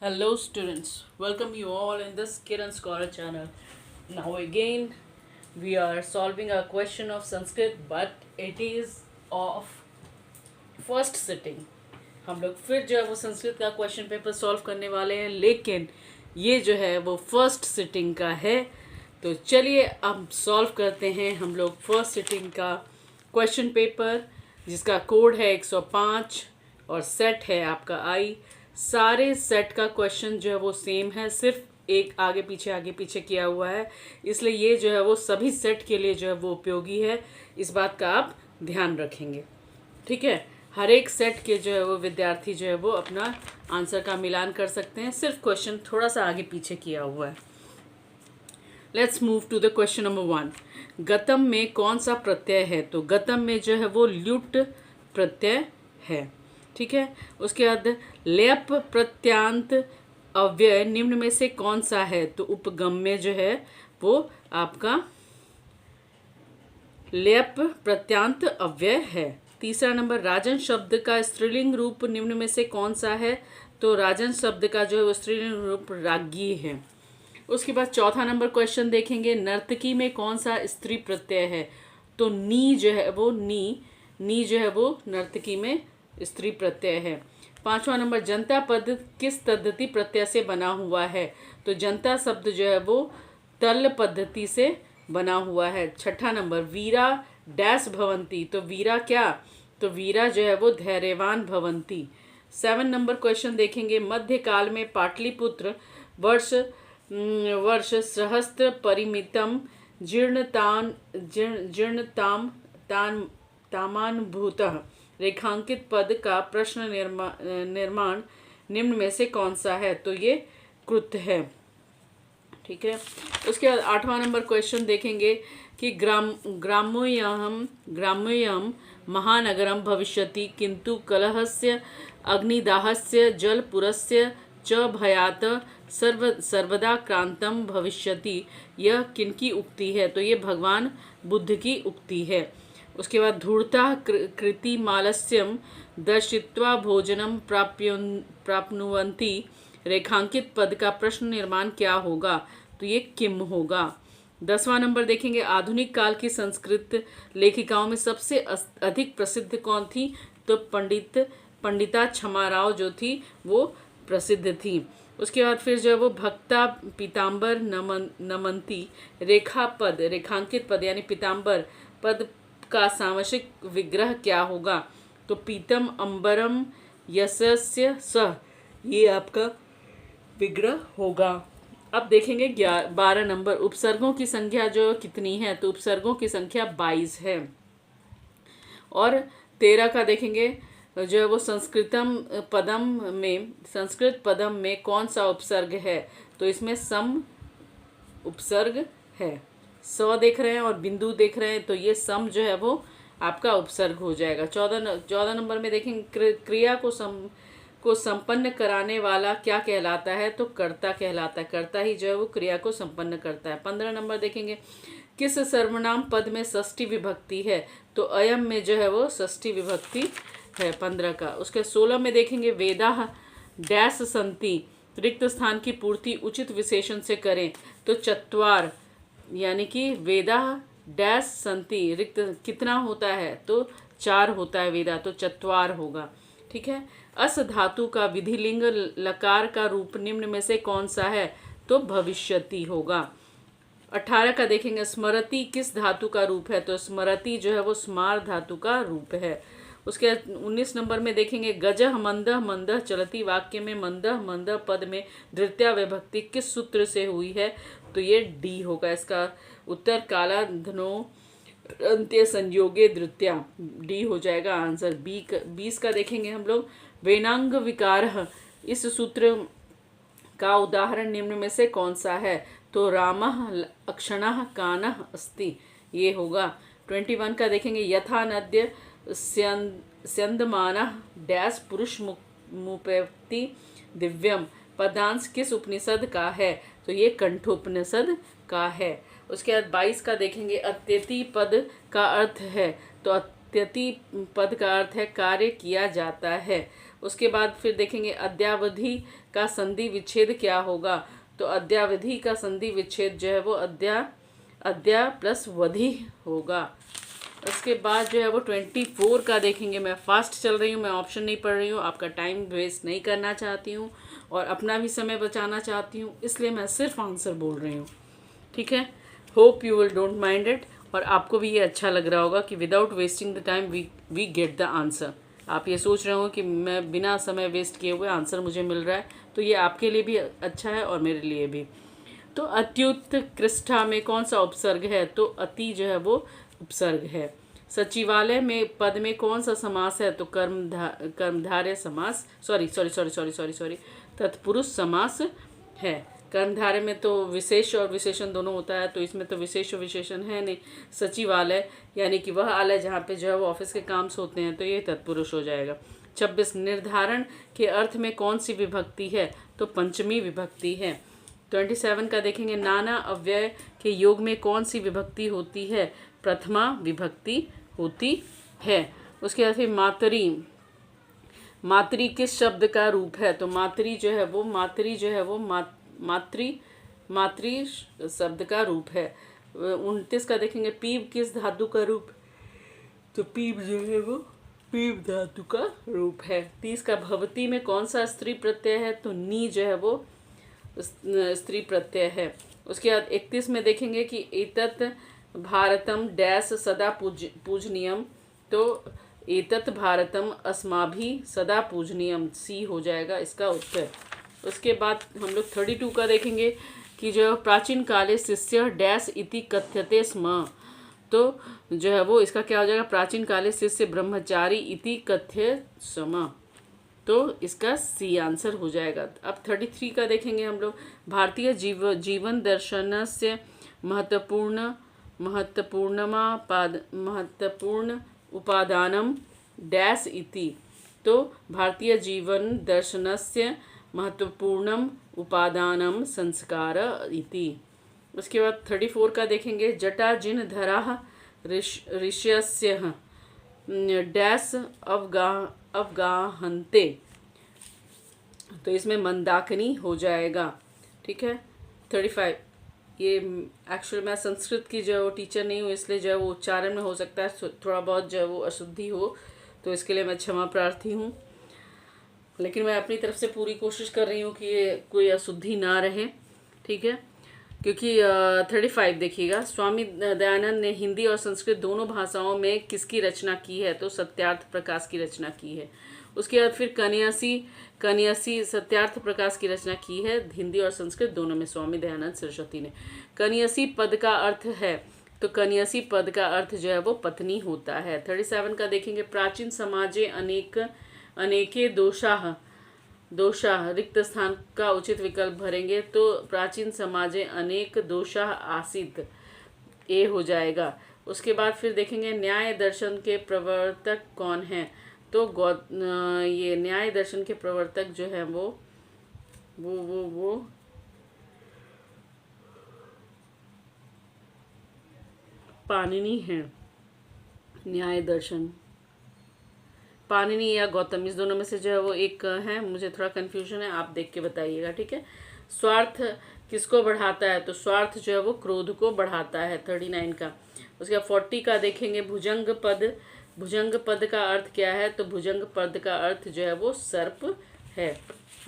Hello students, welcome you all in this Kiran Scholar channel. Now again we are solving a question of Sanskrit but it is of first sitting. हम लोग फिर जो है वो संस्कृत का question paper solve करने वाले हैं, लेकिन ये जो है वो फर्स्ट सिटिंग का है। तो चलिए अब सॉल्व करते हैं हम लोग फर्स्ट सिटिंग का क्वेश्चन पेपर, जिसका कोड है 105 और सेट है आपका आई। सारे सेट का क्वेश्चन जो है वो सेम है, सिर्फ एक आगे पीछे किया हुआ है, इसलिए ये जो है वो सभी सेट के लिए जो है वो उपयोगी है। इस बात का आप ध्यान रखेंगे, ठीक है। हर एक सेट के जो है वो विद्यार्थी जो है वो अपना आंसर का मिलान कर सकते हैं, सिर्फ क्वेश्चन थोड़ा सा आगे पीछे किया हुआ है। Let's move to the question number 1। गतम में कौन सा प्रत्यय है? तो गतम में जो है वो ल्युट प्रत्यय है, ठीक है। उसके बाद लेप प्रत्यांत अव्यय निम्न में से कौन सा है? तो उपगम्य जो है वो आपका लेप प्रत्यांत अव्यय है। तीसरा नंबर, राजन शब्द का स्त्रीलिंग रूप निम्न में से कौन सा है? तो राजन शब्द का जो है वो स्त्रीलिंग रूप राज्ञी है। उसके बाद चौथा नंबर क्वेश्चन देखेंगे, नर्तकी में कौन सा स्त्री प्रत्यय है? तो नी जो है वो नी जो है वो नर्तकी में स्त्री प्रत्यय है। पांचवा नंबर, जनता पद किस पद्धति प्रत्यय से बना हुआ है? तो जनता शब्द जो है वो तल पद्धति से बना हुआ है। छठा नंबर, वीरा डैश भवंती, तो वीरा क्या? तो वीरा जो है वो धैर्यवान भवंती। 7 नंबर क्वेश्चन देखेंगे, मध्यकाल में पाटलिपुत्र वर्ष सहस्त्र परिमितम जीर्णताम तामानुभूतः रेखांकित पद का प्रश्न निर्माण निम्न में से कौन सा है? तो ये कृत है, ठीक है। उसके बाद 8वां नंबर क्वेश्चन देखेंगे कि ग्राम्योयम महानगरम भविष्यति किंतु कलहस्य अग्निदाहस्य जलपुरस्य च भयात सर्वदा क्रांतम भविष्यति, यह किनकी उक्ति है? तो ये भगवान बुद्ध की उक्ति है। उसके बाद धूर्ता कृति मालस्यम दर्शित्वा भोजनम प्राप्नुवन्ति रेखांकित पद का प्रश्न निर्माण क्या होगा? तो ये किम होगा। 10वां नंबर देखेंगे, आधुनिक काल की संस्कृत लेखिकाओं में सबसे अधिक प्रसिद्ध कौन थी? तो पंडिता क्षमाराव जो थी वो प्रसिद्ध थी। उसके बाद फिर जो है वो भक्ता पीताम्बर नमंती रेखांकित पद यानी पीताम्बर पद का सामसिक विग्रह क्या होगा? तो पीतम अंबरम यशस्य सह, ये आपका विग्रह होगा। अब देखेंगे 12 नंबर, उपसर्गों की संख्या जो कितनी है? तो उपसर्गों की संख्या 22 है। और 13 का देखेंगे, जो है वो संस्कृत पदम में कौन सा उपसर्ग है? तो इसमें सम उपसर्ग है। स देख रहे हैं और बिंदु देख रहे हैं, तो ये सम जो है वो आपका उपसर्ग हो जाएगा। 14 नंबर में देखेंगे, क्रिया को संपन्न कराने वाला क्या कहलाता है? तो कर्ता कहलाता है। कर्ता ही जो है वो क्रिया को संपन्न करता है। 15 नंबर देखेंगे, किस सर्वनाम पद में षष्ठी विभक्ति है? तो अयम में जो है वो षष्ठी विभक्ति है 15 का। उसके 16 में देखेंगे, वेदा डैश संति, रिक्त स्थान की पूर्ति उचित विशेषण से करें। तो चत्वार, यानी कि वेदा डैश संति, रिक्त कितना होता है? तो 4 होता है वेदा, तो चत्वार होगा, ठीक है। अस धातु का विधिलिंग लकार का रूप निम्न में से कौन सा है? तो भविष्यति होगा। 18 का देखेंगे, स्मरति किस धातु का रूप है? तो स्मरति जो है वो स्मार धातु का रूप है। उसके 19 नंबर में देखेंगे, गजह मंदह मंदह चलती वाक्य में मंदह मंदह पद में धृत्या विभक्ति किस सूत्र से हुई है? तो ये डी होगा। इसका उत्तर काला धनो अंत्य संयोगे धृत्या, डी हो जाएगा आंसर। 20 का देखेंगे हम लोग, वेनांग विकार, इस सूत्र का उदाहरण निम्न में से कौन सा है? तो रामः अक्षणः कानः अस्ति, ये होगा। 21 का देखेंगे, यथा नद्य स्यंदमानः डैश पुरुष मुपैति दिव्यम, पदांश किस उपनिषद का है? तो ये कंठोपनिषद का है। उसके बाद 22 का देखेंगे, अत्यति पद का अर्थ है। तो अत्यति पद का अर्थ है कार्य किया जाता है। उसके बाद फिर देखेंगे अद्यावधि का संधि विच्छेद क्या होगा। तो अद्यावधि का संधि विच्छेद जो है वो अद्या प्लस वधि होगा। उसके बाद जो है वो 24 का देखेंगे। मैं फास्ट चल रही हूँ, मैं ऑप्शन नहीं पढ़ रही हूँ, आपका टाइम वेस्ट नहीं करना चाहती हूँ और अपना भी समय बचाना चाहती हूँ, इसलिए मैं सिर्फ आंसर बोल रही हूँ। ठीक है, hope you will don't mind it, और आपको भी ये अच्छा लग रहा होगा कि without wasting the time we get the answer. आप ये सोच रहे हो कि मैं बिना समय वेस्ट किए हुए आंसर मुझे मिल रहा है, तो ये आपके लिए भी अच्छा है और मेरे लिए भी। तो अत्युत्कृष्टा में कौन सा उपसर्ग है? तो अति जो है वो उपसर्ग है। सचिवालय में पद में कौन सा समास है? तो कर्मधारय समास, सॉरी तत्पुरुष समास है। कर्मधारय में तो विशेष और विशेषण दोनों होता है, तो इसमें तो विशेष और विशेषण है नहीं। सचिवालय यानी कि वह आलय जहाँ पे जो है वो ऑफिस के काम होते हैं, तो ये तत्पुरुष हो जाएगा। 26 निर्धारण के अर्थ में कौन सी विभक्ति है? तो पंचमी विभक्ति है। 27 का देखेंगे। नाना अव्यय के योग में कौन सी विभक्ति होती है? प्रथमा विभक्ति होती है। उसके बाद फिर मातरी किस शब्द का रूप है? तो मातरी जो है वो मातृ शब्द का रूप है। 29 का देखेंगे। पीव किस धातु का रूप? तो पीव जो है वो पीव धातु का रूप है। 30 का भवती में कौन सा स्त्री प्रत्यय है? तो नी जो है वो स्त्री प्रत्यय है। उसके बाद 31 में देखेंगे कि एतत् भारतम डैश सदा पूजनीयम, तो एतत् भारतम अस्माभि सदा पूजनीयम, सी हो जाएगा इसका उत्तर। उसके बाद हम लोग 32 का देखेंगे कि जो प्राचीन काले शिष्य डैश इति कथ्यते स्म, तो जो है वो इसका क्या हो जाएगा? प्राचीन काले शिष्य ब्रह्मचारी इति कथ्य स्म, तो इसका सी आंसर हो जाएगा। अब 33 का देखेंगे हम लोग। भारतीय जीवन दर्शन से महत्वपूर्ण उपादानम डैश इति, तो भारतीय जीवन दर्शनस्य महत्वपूर्णम उपादानम संस्कार इति। उसके बाद 34 का देखेंगे। जटा जिन धरा ऋष्यस्य डैश अवगाहन्ते, तो इसमें मंदाकिनी हो जाएगा। ठीक है। 35, ये एक्चुअली मैं संस्कृत की जो है वो टीचर नहीं हूँ, इसलिए जो है वो उच्चारण में हो सकता है थोड़ा बहुत जो है वो अशुद्धि हो, तो इसके लिए मैं क्षमा प्रार्थी हूँ, लेकिन मैं अपनी तरफ से पूरी कोशिश कर रही हूँ कि ये कोई अशुद्धि ना रहे। ठीक है, क्योंकि 35 देखिएगा। स्वामी दयानंद ने हिंदी और संस्कृत दोनों भाषाओं में किसकी रचना की है? तो सत्यार्थ प्रकाश की रचना की है। उसके बाद फिर कन्यासी सत्यार्थ प्रकाश की रचना की है, हिंदी और संस्कृत दोनों में स्वामी दयानंद सरस्वती ने। कन्यासी पद का अर्थ है, तो कन्यासी पद का अर्थ जो है वो पत्नी होता है। 37 का देखेंगे। प्राचीन समाजे अनेके दोषाः रिक्त स्थान का उचित विकल्प भरेंगे, तो प्राचीन समाजे अनेक दोषाः आसीत्, ए हो जाएगा। उसके बाद फिर देखेंगे न्याय दर्शन के प्रवर्तक कौन है? तो ये न्याय दर्शन के प्रवर्तक जो है वो पाणिनि है। न्याय दर्शन पाणिनि या गौतम, इस दोनों में से जो है वो एक है, मुझे थोड़ा कन्फ्यूजन है, आप देख के बताइएगा। ठीक है। स्वार्थ किसको बढ़ाता है? तो स्वार्थ जो है वो क्रोध को बढ़ाता है। 39 का। उसके बाद 40 का देखेंगे। भुजंग पद का अर्थ क्या है? तो भुजंग पद का अर्थ जो है वो सर्प है।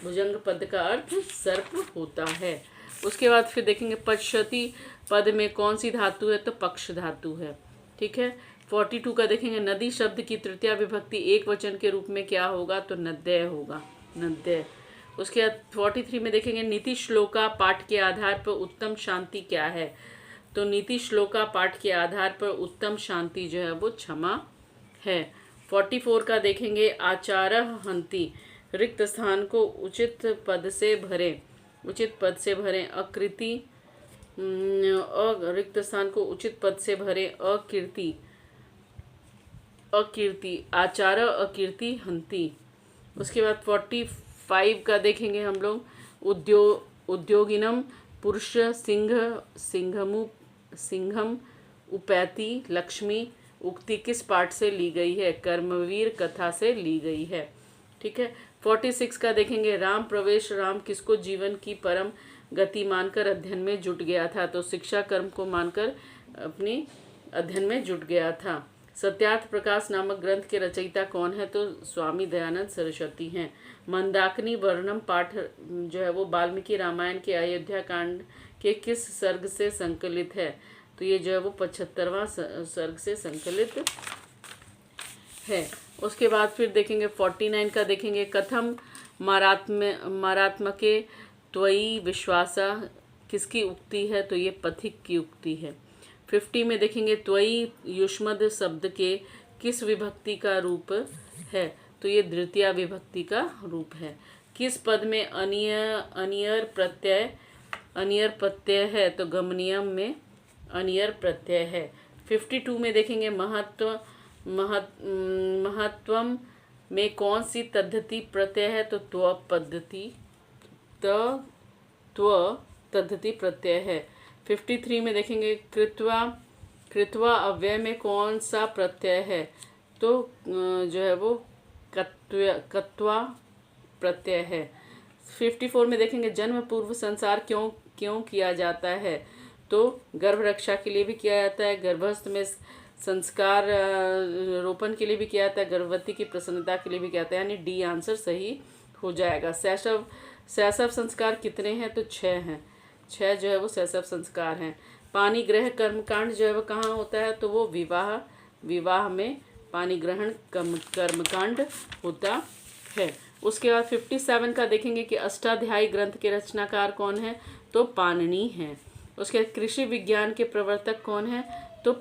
भुजंग पद का अर्थ सर्प होता है। उसके बाद फिर देखेंगे पश्यति पद में कौन सी धातु है? तो पक्ष धातु है। ठीक है। 42 का देखेंगे। नदी शब्द की तृतीया विभक्ति एक वचन के रूप में क्या होगा? तो नद्य होगा, नद्य। उसके बाद 43 में देखेंगे। नीति श्लोका पाठ के आधार पर उत्तम शांति क्या है? तो नीति श्लोका पाठ के आधार पर उत्तम शांति जो है वो क्षमा है। 44 का देखेंगे। आचारः हन्ति, रिक्त स्थान को उचित पद से भरें, अकृति रिक्त स्थान को उचित पद से भरें, अकीर्ति आचार्य अकीर्ति हन्ति। उसके बाद 45 का देखेंगे हम लोग। उद्योगिनम पुरुष सिंघम उपैति लक्ष्मी, उक्ति किस पाठ से ली गई है? कर्मवीर कथा से ली गई है। ठीक है। 46 का देखेंगे, राम प्रवेश, राम किसको जीवन की परम गति मानकर अध्ययन में जुट गया था? तो शिक्षा कर्म को मानकर अपनी अध्ययन में जुट गया था। सत्यार्थ प्रकाश नामक ग्रंथ के रचयिता कौन है? तो स्वामी दयानंद सरस्वती हैं। मंदाकिनी वर्णम पाठ जो है वो वाल्मीकि रामायण के अयोध्या कांड के किस सर्ग से संकलित है? तो ये जो है वो 75वां सर्ग से संकलित है। उसके बाद फिर देखेंगे 49 का देखेंगे, कथम मारात्मके त्वयि विश्वासा किसकी उक्ति है? तो ये पथिक की उक्ति है। 50 में देखेंगे, त्वयि युष्मद शब्द के किस विभक्ति का रूप है? तो ये द्वितीय विभक्ति का रूप है। किस पद में अनियर प्रत्यय है? तो गमनियम में अनियर प्रत्यय है। 52 में देखेंगे, महत्वम में कौन सी तद्धति प्रत्यय है? तो त्व तद्धति प्रत्यय है। 53 में देखेंगे, कृत्वा अव्यय में कौन सा प्रत्यय है? तो जो है वो कत्वा प्रत्यय है। 54 में देखेंगे, जन्म पूर्व संसार क्यों किया जाता है? तो गर्भ रक्षा के लिए भी किया जाता है, गर्भस्थ में संस्कार रोपण के लिए भी किया जाता है, गर्भवती की प्रसन्नता के लिए भी किया जाता है, यानी डी आंसर सही हो जाएगा। शैशव संस्कार कितने हैं? तो 6 हैं। 6 जो है वो शैशव संस्कार हैं। पानी ग्रह कर्मकांड जो है वो कहाँ होता है? तो वो विवाह में पानी ग्रहण कर्मकांड होता है। उसके बाद 57 का देखेंगे कि अष्टाध्यायी ग्रंथ के रचनाकार कौन है? तो पाणिनि हैं। उसके बाद कृषि विज्ञान के प्रवर्तक कौन है? तो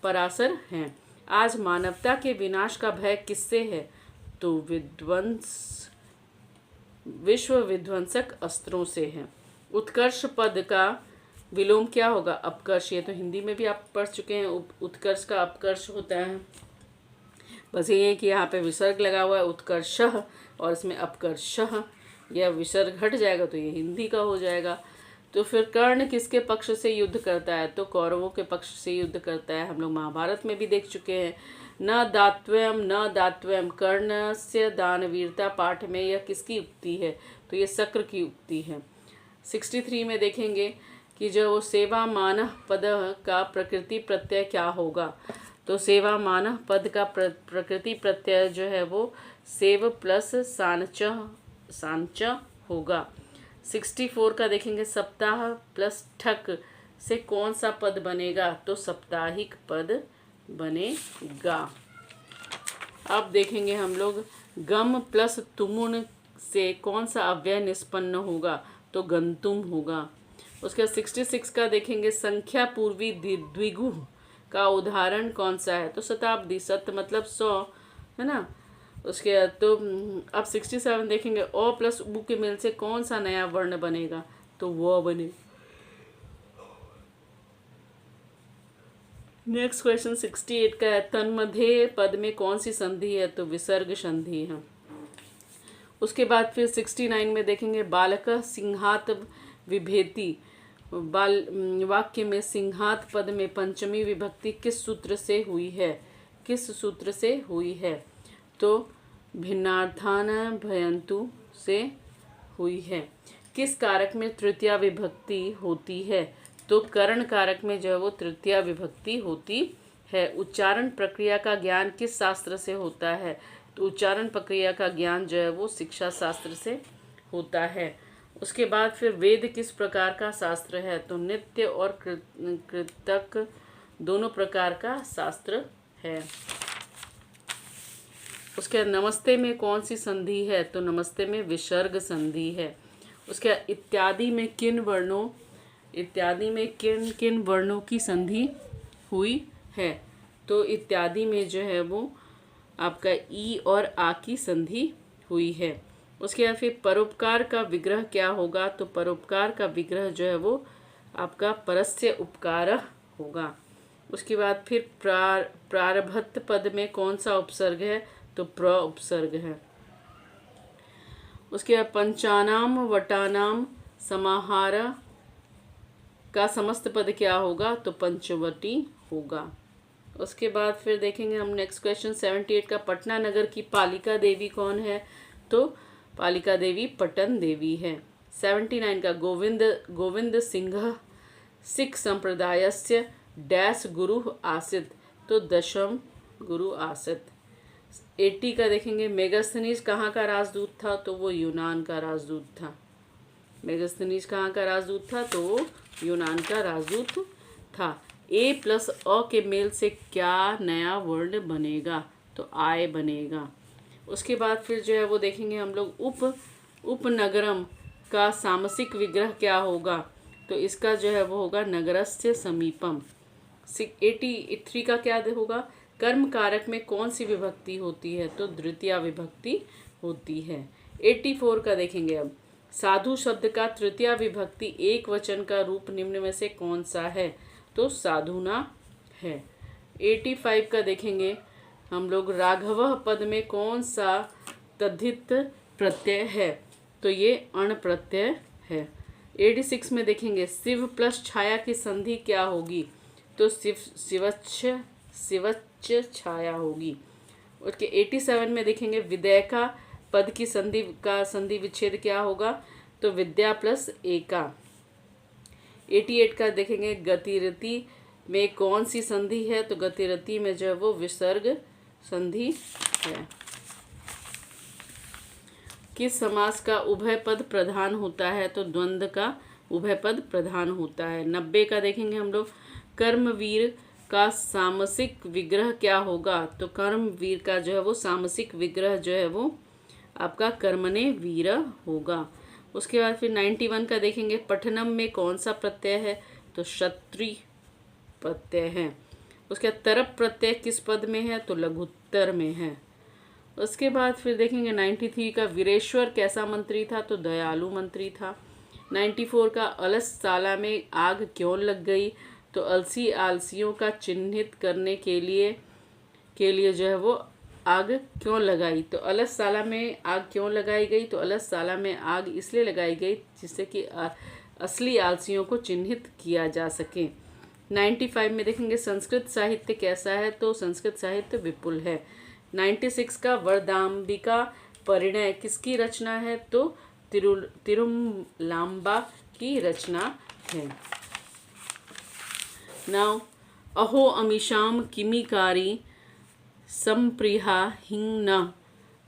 पराशर हैं। आज मानवता के विनाश का भय किससे है? तो विश्व विध्वंसक अस्त्रों से है। उत्कर्ष पद का विलोम क्या होगा? अपकर्ष। ये तो हिंदी में भी आप पढ़ चुके हैं, उत्कर्ष का अपकर्ष होता है। बस ये है कि यहाँ पे विसर्ग लगा हुआ है उत्कर्ष और इसमें अपकर्ष, यह विसर्ग हट जाएगा तो ये हिंदी का हो जाएगा। तो फिर कर्ण किसके पक्ष से युद्ध करता है? तो कौरवों के पक्ष से युद्ध करता है। हम लोग महाभारत में भी देख चुके हैं। न दात्व्यम कर्णस्य दानवीरता पाठ में यह किसकी उक्ति है? तो ये शक्र की उक्ति है। 63 में देखेंगे कि जो वो सेवा मानः पद का प्रकृति प्रत्यय क्या होगा? तो सेवा मानः पद का प्रकृति प्रत्यय जो है वो सेव प्लस सांच होगा। 64 का देखेंगे, सप्ताह प्लस ठक से कौन सा पद बनेगा? तो साप्ताहिक पद बनेगा। अब देखेंगे हम लोग, गम प्लस तुमुन से कौन सा अव्यय निष्पन्न होगा? तो गंतुम होगा। उसके बाद 66 का देखेंगे, संख्या पूर्वी द्विगु का उदाहरण कौन सा है? तो शताब्दी, सत मतलब 100 है ना। उसके बाद तो अब 67 देखेंगे, अ प्लस उ के मेल से कौन सा नया वर्ण बनेगा? तो वो बने। नेक्स्ट क्वेश्चन 68 का है, तन्मध्य पद में कौन सी संधि है? तो विसर्ग संधि है। उसके बाद फिर 69 में देखेंगे, बालक सिंहात विभेति, वाक्य में सिंहात पद में पंचमी विभक्ति किस सूत्र से हुई है? किस सूत्र से हुई है? तो भिन्नार्थान भयंतु से हुई है। किस कारक में तृतीया विभक्ति होती है? तो करण कारक में जो है वो तृतीया विभक्ति होती है। उच्चारण प्रक्रिया का ज्ञान किस शास्त्र से होता है? तो उच्चारण प्रक्रिया का ज्ञान जो है वो शिक्षा शास्त्र से होता है। उसके बाद फिर वेद किस प्रकार का शास्त्र है? तो नित्य और कृतक दोनों प्रकार का शास्त्र है। उसके बाद नमस्ते में कौन सी संधि है? तो नमस्ते में विसर्ग संधि है। उसके बाद इत्यादि में किन वर्णों की संधि हुई है? तो इत्यादि में जो है वो आपका ई और आ की संधि हुई है। उसके बाद फिर परोपकार का विग्रह क्या होगा? तो परोपकार का विग्रह जो है वो आपका परस्य उपकार होगा। उसके बाद फिर प्रारभत पद में कौन सा उपसर्ग है? तो प्र उपसर्ग है। उसके बाद पंचानाम वटानाम समाहार का समस्त पद क्या होगा? तो पंचवटी होगा। उसके बाद फिर देखेंगे हम नेक्स्ट क्वेश्चन 78 का, पटना नगर की पालिका देवी कौन है? तो पालिका देवी पटन देवी है। 79 का, गोविंद सिंह सिख संप्रदायस्य डैश गुरु आसित? तो दशम गुरु आसित। 80 का देखेंगे, मेगास्थनीज कहाँ का राजदूत था? तो वो यूनान का राजदूत था। मेगास्थनीज कहाँ का राजदूत था? तो वो यूनान का राजदूत था। ए प्लस अ के मेल से क्या नया वर्ड बनेगा? तो आय बनेगा। उसके बाद फिर जो है वो देखेंगे हम लोग, उपनगरम का सामसिक विग्रह क्या होगा? तो इसका जो है वो होगा नगरस्य समीपम। 83 का क्या होगा? कर्म कारक में कौन सी विभक्ति होती है? तो द्वितीया विभक्ति होती है। 84 का देखेंगे अब, साधु शब्द का तृतीया विभक्ति एक वचन का रूप निम्न में से कौन सा है? तो साधुना है। 85 का देखेंगे हम लोग, राघव पद में कौन सा तद्धित प्रत्यय है? तो ये अण प्रत्यय है। 86 में देखेंगे, शिव प्लस छाया की संधि क्या होगी? तो शिवच्छ छाया होगी। उसके 87 में देखेंगे, विद्या पद की संधि विच्छेद क्या होगा? तो विद्या प्लस एका। 88 का देखेंगे, गतिरति में कौन सी संधि है? तो गतिरति में जो है वो विसर्ग संधि है। किस समास का उभय पद प्रधान होता है? तो द्वंद्व का उभय पद प्रधान होता है। 90 का देखेंगे हम लोग, कर्मवीर का सामसिक विग्रह क्या होगा? तो कर्मवीर का जो है वो सामसिक विग्रह जो है वो आपका कर्मणे वीर होगा। उसके बाद फिर 91 का देखेंगे, पठनम में कौन सा प्रत्यय है? तो क्षत्रि प्रत्यय है। उसके बाद तरप प्रत्यय किस पद में है? तो लघुत्तर में है। उसके बाद फिर देखेंगे 93 का, वीरेश्वर कैसा मंत्री था? तो दयालु मंत्री था। 94 का, अलस साला में आग क्यों लग गई? तो अलसी आलसियों का चिन्हित करने के लिए जो है वो आग क्यों लगाई? तो अलस साला में आग क्यों लगाई गई? तो अलस साला में आग इसलिए लगाई गई जिससे कि असली आलसियों को चिन्हित किया जा सके। 95 में देखेंगे, संस्कृत साहित्य कैसा है? तो संस्कृत साहित्य विपुल है। 96 का, वरदाम्बिका परिणय किसकी रचना है? तो तिरुमलाम्बा की रचना है। नाउ, अहो अमीशाम किमिकारी संप्रिया हिंग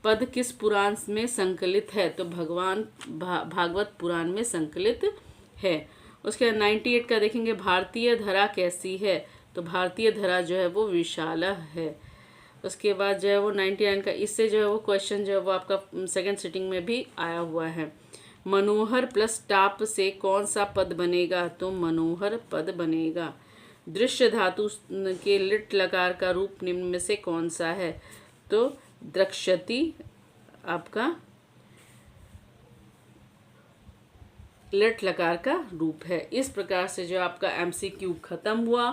पद किस पुराण में संकलित है? तो भागवत पुराण में संकलित है। उसके बाद 98 का देखेंगे, भारतीय धरा कैसी है? तो भारतीय धरा जो है वो विशाल है। उसके बाद जो है वो 99 का, इससे जो है वो क्वेश्चन जो है वो आपका सेकंड सिटिंग में भी आया हुआ है। मनोहर प्लस टाप से कौन सा पद बनेगा? तो मनोहर पद बनेगा। दृश्य धातु के लिट लकार का रूप निम्न में से कौन सा है? तो द्रक्ष्यति आपका लिट लकार का रूप है। इस प्रकार से जो आपका MCQ खत्म हुआ।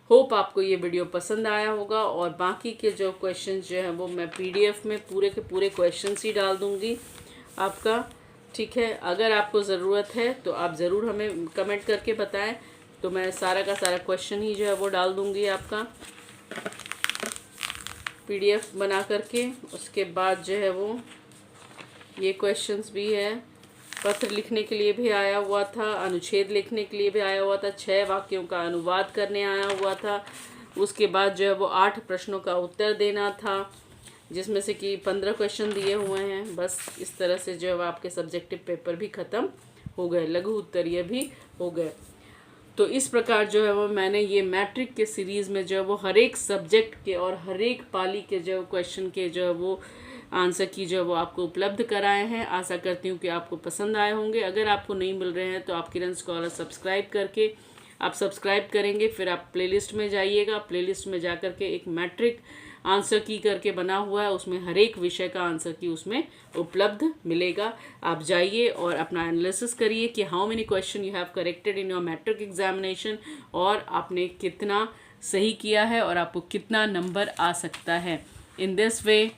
होप आपको ये वीडियो पसंद आया होगा, और बाकी के जो क्वेश्चंस जो हैं वो मैं PDF में पूरे के पूरे क्वेश्चंस ही डाल दूंगी आपका, ठीक है। अगर आपको ज़रूरत है तो आप ज़रूर हमें कमेंट करके बताएं, तो मैं सारा का सारा क्वेश्चन ही जो है वो डाल दूंगी आपका PDF बना करके। उसके बाद जो है वो ये क्वेश्चंस भी है, पत्र लिखने के लिए भी आया हुआ था, अनुच्छेद लिखने के लिए भी आया हुआ था, 6 वाक्यों का अनुवाद करने आया हुआ था। उसके बाद जो है वो 8 प्रश्नों का उत्तर देना था, जिसमें से कि 15 क्वेश्चन दिए हुए हैं। बस इस तरह से जो है आपके सब्जेक्टिव पेपर भी ख़त्म हो गए, लघु उत्तरीय भी हो गए। तो इस प्रकार जो है वो मैंने ये मैट्रिक के सीरीज़ में जो है वो हर एक सब्जेक्ट के और हर एक पाली के जो क्वेश्चन के जो है वो आंसर की जो है वो आपको उपलब्ध कराए हैं। आशा करती हूँ कि आपको पसंद आए होंगे। अगर आपको नहीं मिल रहे हैं तो आप किरण स्कॉलर सब्सक्राइब करके आप सब्सक्राइब करेंगे, फिर आप प्लेलिस्ट में जाइएगा। प्लेलिस्ट में जा कर के एक मैट्रिक आंसर की करके बना हुआ है, उसमें हर एक विषय का आंसर की उसमें उपलब्ध मिलेगा। आप जाइए और अपना एनालिसिस करिए कि how many question you have corrected in your matric examination, और आपने कितना सही किया है और आपको कितना नंबर आ सकता है। In this way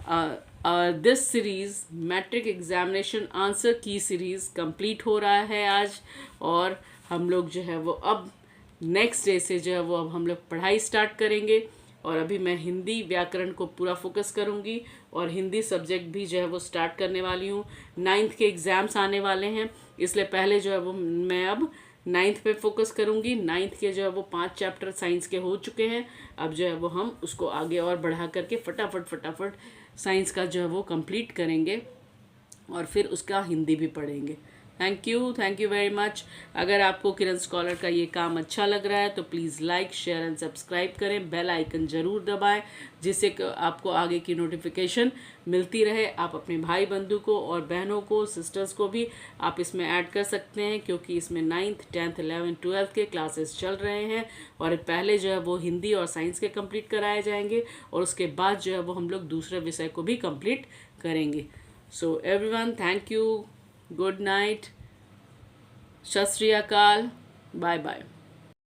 this series matric examination answer key series complete हो रहा है आज, और हम लोग जो है वो अब नेक्स्ट डे से जो है वो अब हम लोग पढ़ाई स्टार्ट करेंगे। और अभी मैं हिंदी व्याकरण को पूरा फोकस करूँगी और हिंदी सब्जेक्ट भी जो है वो स्टार्ट करने वाली हूँ। 9th के एग्ज़ाम्स आने वाले हैं, इसलिए पहले जो है वो मैं अब 9th पे फोकस करूँगी। 9th के जो है वो 5 चैप्टर साइंस के हो चुके हैं, अब जो है वो हम उसको आगे और बढ़ा करके फटाफट साइंस का जो है वो कंप्लीट करेंगे और फिर उसका हिंदी भी पढ़ेंगे। Thank you very much. अगर आपको किरण स्कॉलर का ये काम अच्छा लग रहा है तो please like share and subscribe करें, बेल आइकन ज़रूर दबाएं जिससे आपको आगे की नोटिफिकेशन मिलती रहे। आप अपने भाई बंधु को और बहनों को, सिस्टर्स को भी आप इसमें ऐड कर सकते हैं, क्योंकि इसमें 9th 10th 11th 12th के क्लासेस चल रहे हैं और पहले जो है वो हिंदी और साइंस के कंप्लीट कराए जाएंगे और उसके बाद जो है वो हम लोग दूसरे विषय को भी कंप्लीट करेंगे। So everyone, thank you. Good night. Shat Sri Akal. Bye bye.